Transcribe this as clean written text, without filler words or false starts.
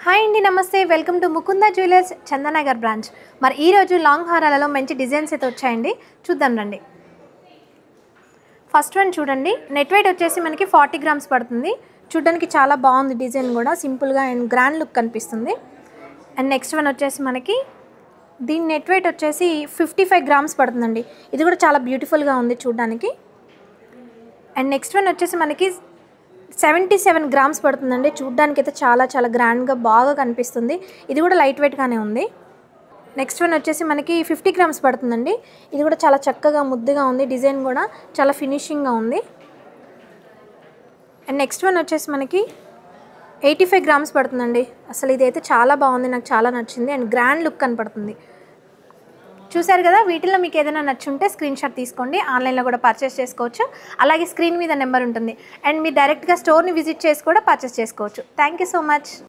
Hi అండి, నమస్తే. Welcome to Mukunda jewellers Chandanagar branch. మరి ఈరోజు లాంగ్ హారాలలో మంచి డిజైన్స్ అయితే వచ్చాయండి, చూద్దాం రండి. ఫస్ట్ వన్ చూడండి, నెట్ వెయిట్ వచ్చేసి మనకి 40 గ్రామ్స్ పడుతుంది. చూడడానికి చాలా బాగుంది, డిజైన్ కూడా సింపుల్గా అండ్ గ్రాండ్ లుక్ కనిపిస్తుంది. అండ్ నెక్స్ట్ వన్ వచ్చేసి మనకి దీని నెట్ వెయిట్ వచ్చేసి 55 గ్రామ్స్ పడుతుందండి. ఇది కూడా చాలా బ్యూటిఫుల్గా ఉంది చూడడానికి. అండ్ నెక్స్ట్ వన్ వచ్చేసి మనకి 77 గ్రామ్స్ పడుతుందండి. చూడ్డానికి అయితే చాలా చాలా గ్రాండ్గా బాగా కనిపిస్తుంది. ఇది కూడా లైట్ వెయిట్గానే ఉంది. నెక్స్ట్ వన్ వచ్చేసి మనకి 50 గ్రామ్స్ పడుతుందండి. ఇది కూడా చాలా చక్కగా ముద్దుగా ఉంది, డిజైన్ కూడా చాలా ఫినిషింగ్గా ఉంది. అండ్ నెక్స్ట్ వన్ వచ్చేసి మనకి 85 గ్రామ్స్ పడుతుందండి. అసలు ఇదైతే చాలా బాగుంది, నాకు చాలా నచ్చింది అండ్ గ్రాండ్ లుక్ కనపడుతుంది. చూసారు కదా, వీటిలో మీకు ఏదైనా నచ్చుంటే స్క్రీన్ షాట్ తీసుకోండి, ఆన్లైన్లో కూడా పర్చేస్ చేసుకోవచ్చు. అలాగే స్క్రీన్ మీద నెంబర్ ఉంటుంది అండ్ మీరు డైరెక్ట్గా స్టోర్ని విజిట్ చేసి కూడా పర్చేస్ చేసుకోవచ్చు. Thank you so much.